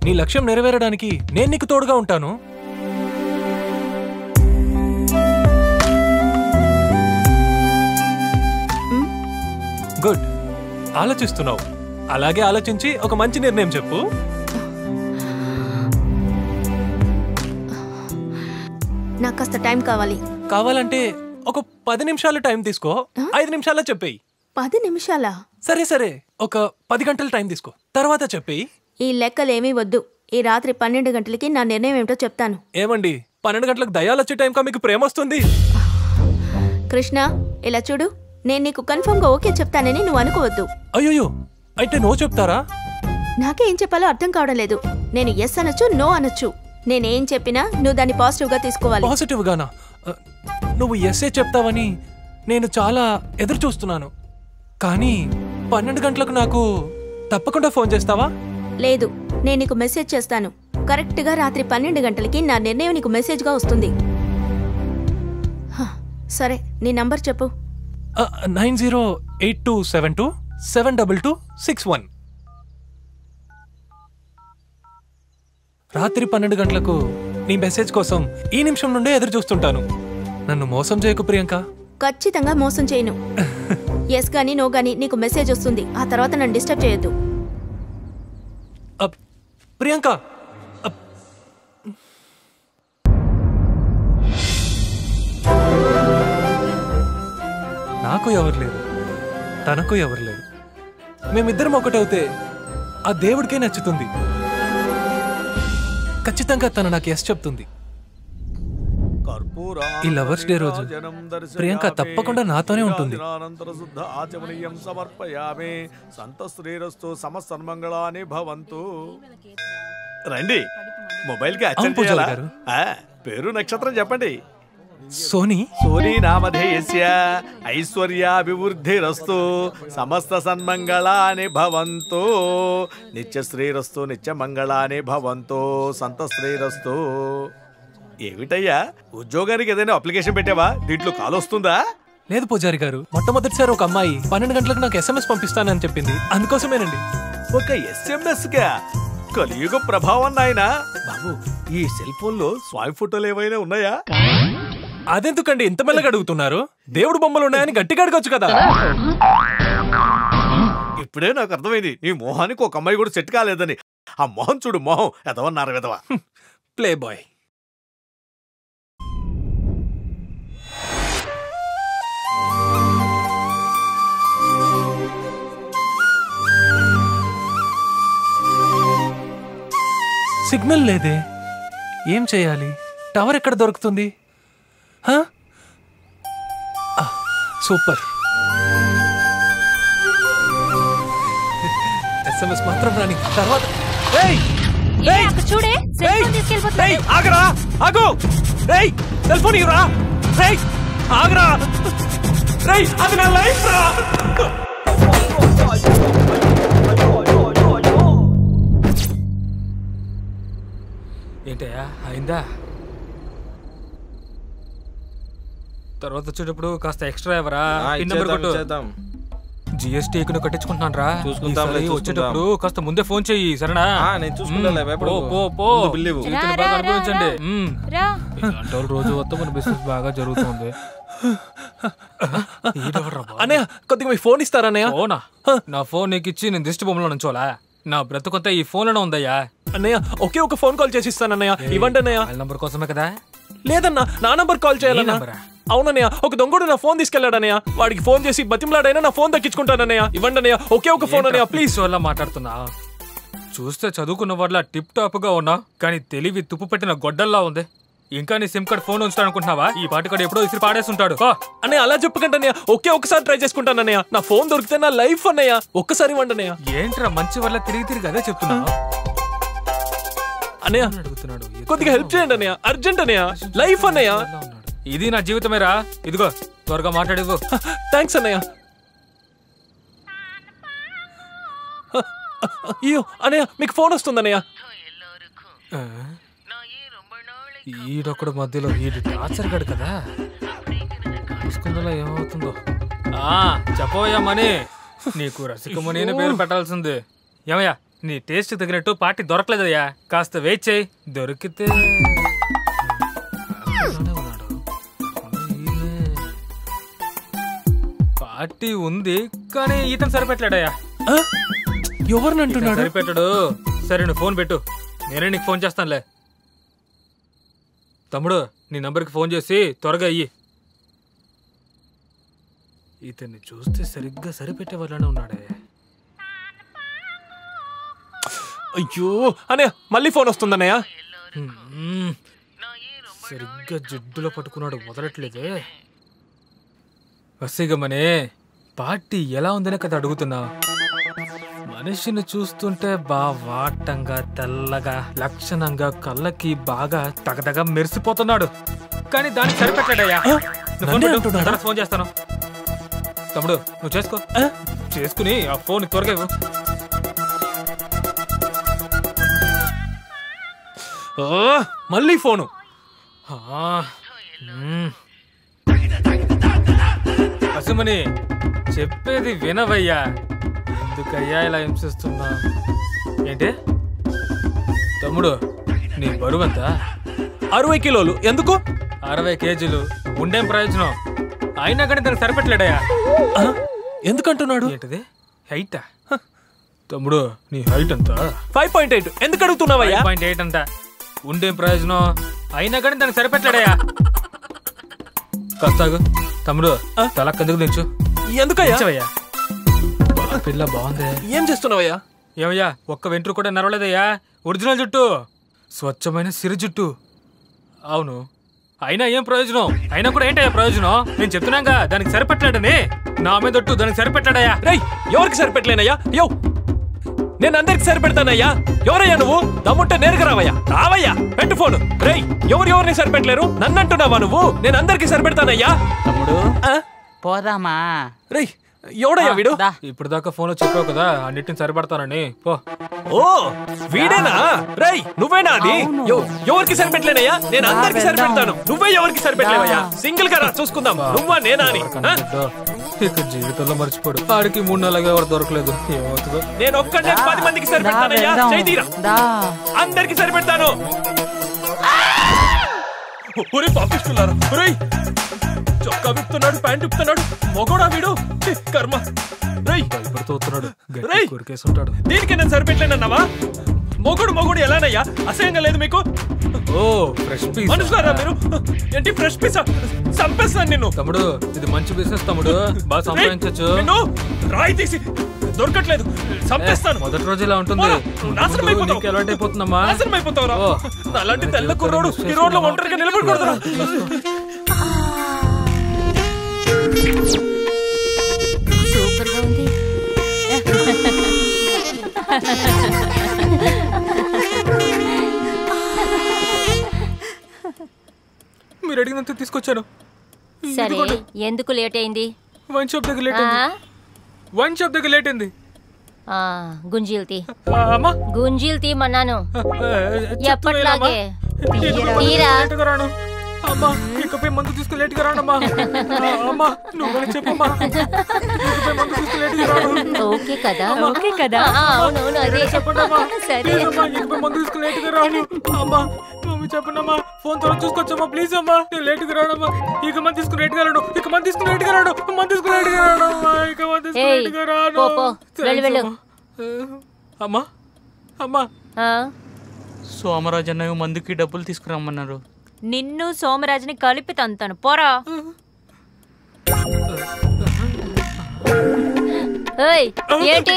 నీ లక్ష్యం నెరవేరడానికి నేను నీకు తోడుగా ఉంటాను. గుడ్, ఆలోచిస్తున్నావు. అలాగే ఆలోచించి ఒక మంచి నిర్ణయం చెప్పు. నాకు కాస్త టైం కావాలంటే ఒక 10 నిమిషాలు టైం తీసుకో. 5 నిమిషాల్లో చెప్పేయి. 10 నిమిషాలా? సరే ఒక 10 గంటలు టైం తీసుకో, తర్వాత చెప్పేయి. ఈ లెక్కలేమీ వద్దు. ఈ రాత్రి 12 గంటలకి నా నిర్ణయం ఏమిటో చెప్తాను. ఏమండి, 12 గంటలకు దయాలు వచ్చే టైంకా మీకు ప్రేమ వస్తుంది? కృష్ణ, ఇలా చూడు, నేను నీకు కన్ఫర్మ్ గా ఓకే చెప్తానని నువ్వు అనుకోవద్దు. అయ్యో, అయితే నో చెప్తారా? నాకే ఏం చెప్పాలో అర్థం కావడం లేదు. నేను ఎస్ అనొచ్చు, నో అనొచ్చు. నేనేం చెప్పినా నువ్వు దాన్ని పాజిటివ్ గా తీసుకోవాలి. పాజిటివ్ గానా? నువ్వు ఎస్ఏ చెప్తావని నేను చాలా ఎదురు చూస్తున్నాను. కానీ 12 గంటలకు నాకు తప్పకుండా ఫోన్ చేస్తావా? లేదు, నేను నీకు మెసేజ్ చేస్తాను. కరెక్ట్ గా రాత్రి 12 గంటలకి నా నిర్ణయం నీకు మెసేజ్ గా వస్తుంది. సరే, నీ నంబర్ చెప్పు. 9082727261. రాత్రి 12 గంటలకు నీ మెసేజ్ కోసం ఈ నిమిషం నుండే ఎదురు చూస్తుంటాను. నన్ను మోసం చేయకు ప్రియాంక. ఖచ్చితంగా మోసం చేయను. ఎస్ గానీ నో గానీ నీకు మెసేజ్ వస్తుంది. ఆ తర్వాత నన్ను డిస్టర్బ్ చేయొద్దు. ప్రియాంక, నాకు ఎవరు లేరు, తనకు ఎవరు లేరు. మేమిద్దరం ఒకటవుతే ఆ దేవుడికే నచ్చుతుంది. ఖచ్చితంగా తను నాకు ఎస్ చెప్తుంది. ఈ లవర్స్ డే రోజు ప్రియాంక తప్పకుండా నాతోనే ఉంటుంది. రండి, మొబైల్ కి పేరు నక్షత్రం చెప్పండి. సోనీ. సోనీ నామధేయస్య ఐశ్వర్యాభివృద్ధిరస్తు సమస్త సన్మంగళాని భవంతు నిత్యశ్రీరస్తు నిత్యమంగళాని భవంతు సంతశ్రీరస్తు. ఏమిటయ్యా, ఉద్యోగానికి ఏదైనా అప్లికేషన్ పెట్టావా? దీంట్లో కాల్ వస్తుందా? లేదు పూజారి గారు, మొట్టమొదటిసారి ఒక అమ్మాయి 12 గంటలకు నాకు SMS పంపిస్తానని చెప్పింది. అందుకోసమేనండి. ఒక SMS గా? కలియుగ ప్రభావం నాయనా. బాబు, ఈ సెల్ ఫోన్ లో స్వామి ఫోటోలు ఏమైనా ఉన్నాయా? అదెందుకండి ఇంత మెల్లగా అడుగుతున్నారు? దేవుడు బొమ్మలు ఉన్నాయని గట్టిగా అడగొచ్చు కదా. ఇప్పుడే నాకు అర్థమైంది, నీ మొహానికి ఒక అమ్మాయి కూడా సెట్ కాలేదని. ఆ మొహం చూడు, మొహం ఎదవన్నారు విధవా. Playboy. సిగ్నల్ లేదే, ఏం చేయాలి? టవర్ ఎక్కడ దొరుకుతుంది? సూపర్, SMS మాత్రం రాని. తర్వాత చూడే, ఆగరా, ఆగు. సెల్ ఫోన్ ఇవ్వరా. ఆగరా, అది నా లైఫ్ రా. ఏంటయ్యా, అయిందా? తర్వాత వచ్చేటప్పుడు కాస్త ఎక్స్ట్రా ఎవరా? GST కట్టించుకుంటున్నాను రా. వచ్చేటప్పుడు కాస్త ముందే ఫోన్ చెయ్యి, సరేనా? అనుభవించండి. రోజు మొత్తం మన బిజినెస్ బాగా జరుగుతుంది. అన్నయ్య, కొద్దిగా మీ ఫోన్ ఇస్తారా? అన్నయ్య, ఫోనా? నా ఫోన్ నీకు ఇచ్చి నేను దిష్టి బొమ్మలో నుంచోలా? నా బ్రతుకొంత ఈ ఫోన్ లోనే ఉందయ్యా. అన్నయ్య, ఒకే ఒక ఫోన్ కాల్ చేసి ఇస్తానన్నయ్య. ఇవ్వండి అన్నయ్య. నంబర్ కోసమే కదా? లేదన్నా, నా నంబర్ కాల్ చేయాలన్నా. అవునన్నయ్య, ఒక దొంగడు నా ఫోన్ తీసుకెళ్లాడన్నయ్య. వాడికి ఫోన్ చేసి బతిమలాడైనా నా ఫోన్ దక్కించుకుంటానన్నయ్య. ఇవ్వండి అన్నయ్య, ఒకే ఒక ఫోన్ అన్నయ్య, ప్లీజ్. వల్ల మాట్లాడుతున్నా. చూస్తే చదువుకున్న వాళ్ళ టిప్ టాప్ గా ఉన్నా, కానీ తెలివి తుప్పు పెట్టిన గొడ్డల్లా ఉంది. ఇంకా నీ సిమ్ కార్డ్ ఫోన్ ఉంచుతా అనుకుంటున్నావా? ఈ పాటికాడు ఎప్పుడో ఇసిరి పాడేస్తుంటాడు. అన్నయ్య, అలా చెప్పకండి అన్నయ్య. ఒకే ఒకసారి ట్రై చేసుకుంటానన్నయ్య. నా ఫోన్ దొరికితే నా లైఫ్ అన్నయ్య. ఒక్కసారి ఇవ్వండి అన్నయ్య. ఏంట్రా మంచి వల్ల తిరిగి అదే చెప్తున్నా అన్నయ్య. అడుగుతున్నాడు, కొద్దిగా హెల్ప్ చేయండి అన్నయ్య. అర్జెంట్ అన్నయ్య, లైఫ్ అన్నయ్య. ఇది నా జీవితమేరా. ఇదిగో త్వరగా మాట్లాడేవు. థ్యాంక్స్ అన్నయ్య. అయ్యో అన్నయ్య, మీకు ఫోన్ వస్తుంది అన్నయ్య. ఈడొక్కడు మధ్యలో ఈడు టార్చర్ గడు కదా. చూసుకుందా ఏమవుతుందో. చెప్పవయ్యా మనీ, నీకు రసికమణి అని పేరు పెట్టాల్సింది. ఏమయ్యా, నీ టేస్ట్ తగినట్టు పార్టీ దొరకలేదయ్యా, కాస్త వెయిట్ చేయి. దొరికితే పార్టీ ఉంది కానీ ఇతను సరిపెట్టలేడయ్యా. ఆ? ఎవరినంటున్నాడు? సరిపెట్టాడు. సరే నువ్వు ఫోన్ పెట్టు, నేనే నీకు ఫోన్ చేస్తానులే. తమ్ముడు నీ నంబర్కి ఫోన్ చేసి త్వరగా అయ్యి. ఇతన్ని చూస్తే సరిగ్గా సరిపెట్టే వాళ్ళనే ఉన్నాడే. అయ్యో అన్నయ్య మళ్ళీ ఫోన్ వస్తుందన్నయ్య. సరిగ్గా జిడ్డులో పట్టుకున్నాడు, వదలట్లేదే. వసిగమనే పార్టీ ఎలా ఉందనే కదా అడుగుతున్నా. మనిషిని చూస్తుంటే వాటంగా తెల్లగా లక్షణంగా కళ్ళకి బాగా తగదగా మెరిసిపోతున్నాడు, కానీ దానికి సరిపెట్టాడయ్యా. ఫోన్ చేస్తాను. తమ్ముడు నువ్వు చేసుకో, చేసుకుని ఆ ఫోన్ త్వరగా ఇవ్వు. మళ్ళీ ఫోను. అసమని చెప్పేది వినవయ్యా, ఎందుకయ్యా ఇలా హింసిస్తున్నా? ఏంటి తమ్ముడు నీ బరువంతా? 60 కిలోలు. ఎందుకు? 60 కేజీలు ఉండేం ప్రయోజనం? అయినా కానీ దానికి సరిపెట్టలేడయ్యా. ఎందుకంటున్నాడు? ఏంటిది హైటా? తమ్ముడు నీ హైట్ అంతా 5.8. ఎందుకు అడుగుతున్నావయ్యా? 5.8 అంట. ఉండేం ప్రయోజనం? అయినా కానీ దానికి సరిపెట్టలేడయ్యా. కాస్తాగు తమ్ముడు, తల కిందకు దించు. ఎందుకయ్యా? పిల్ల బాగుంది. ఏం చేస్తున్నావయ్యా? ఏమయ్యా ఒక్క వెంట్రు కూడా నరవలేదయ్యా. ఒరిజినల్ జుట్టు, స్వచ్ఛమైన సిరి జుట్టు. అవును, అయినా ఏం ప్రయోజనం? అయినా కూడా ఏంటయ్యా ప్రయోజనం? నేను చెప్తున్నాగా దానికి సరిపెట్టలేడని. నా మీద ఒట్టు, దానికి సరిపెట్టాడయ్యా. రేయ్ ఎవరికి సరిపెట్టలేనయ్యా? యో నేను అందరికి సరిపెడతానయ్యా. ఎవరయ్యా నువ్వు? దమ్ముంటే నేరుగా రావయ్యా. రావయ్యా, పెట్టు ఫోను. రేయ్ ఎవరిని సరిపెట్టలేరు? నన్ను అంటున్నావా నువ్వు? నేను అందరికి సరిపెడతానయ్యా. తమ్ముడు పోదామా? రేయ్ ఎవడయ్యా వీడు? ఇప్పుడు దాకా ఫోన్ లో చెప్పావు కదా అన్నిటిని సరిపడతానని. పో. ఓ వీడేనా? రేయ్ నువ్వేనా అది? ఎవరికి సరిపెట్టలేనయ్యా? నేను అందరికి సరిపెడతాను. నువ్వే ఎవరికి సరిపెట్టలేవయ్యా? సింగిల్ గా రా చూసుకుందాం, నువ్వా నేనా అని. ఇక జీవితంలో మర్చిపోడు. ఆడికి 3 నెలలుగా ఎవరు దొరకలేదు. ఏమవుతుందో. నేను ఒక్కడే 10 మందికి సరిపెడతానయ్యా. చేయిరా, అందరికి సరిపెడతాను. ఒరే పాపిస్తున్నారా? ఒరేయ్ చొక్కా విప్పుతున్నాడు, ప్యాంట్ విప్పుతున్నాడు. మొగోడా వీడు? కర్మ. రేయ్ భయపడుతున్నాడు, రేయ్ కొరికేసుంటాడు. దీనికి నేను సరిపెట్టలేనన్నావా? మొగుడు ఎలానయ్యా? అసహ్యంగా లేదు మీకు? ఓ ఫ్రెష్ పీస్ మనుషులారా మీరు? ఏంటి ఫ్రెష్ పీస్? చంపేస్తాను నిన్ను. తమ్ముడు ఇది మంచి బిజినెస్ తమ్ముడు, బాగా సంపాదించచ్చు. రాయి తీసి దొరకట్లేదు, చంపేస్తాను. మొదటి రోజు ఇలా ఉంటుంది, నాశనం అయిపోతావు. అలవాటు అయిపోతుందమ్మా. నాశనం అయిపోతావురా. అలాంటి తెల్ల కుర్రోడు ఈ రోడ్లో ఒంటరిగా నిలబడకూడదురా. సూపర్గా ఉంది. మీరు అడిగినంత తీసుకొచ్చాను. సరే ఎందుకు లేట్ అయింది? వైన్ షాప్ దగ్గర లేట్ అయింది. వైన్ షాప్ దగ్గర లేట్ అయింది. గుంజీలు తీ. అమ్మా గుంజీలు తీమన్నాను. ఎప్పట్లాగే తీరా. అమ్మా ఇకపై మందు తీసుకుని లేట్గా రానమ్మా. అమ్మా నువ్వు చెప్పమ్మా, ఇకపై మందు తీసుకుని లేట్గా రాను. ఓకే కదా? ఓకే కదా? అవునవును అదే చెప్పండమ్మా. సరే ఇకపై మందు తీసుకుని లేట్గా రాను. అమ్మా నువ్వు చెప్పండమ్మా. ఫోన్ త్వరగా చూసుకొచ్చమ్మా ప్లీజ్ అమ్మా. నేను లేట్గా రానమ్మా. ఇక మంది తీసుకుని లేట్గా రాను. ఇక మంది తీసుకుని లేట్గా రాను. మంది తీసుకుని లేట్గా రాను. ఇక మంది తీసుకుని లేట్గా రాను. వెళ్ళు. అమ్మా అమ్మా సోమరాజు అన్నయ్య మందుకి డబ్బులు తీసుకురమ్మన్నారు. నిన్ను సోమరాజుని కలిపి తంతాను, పోరా. ఏంటి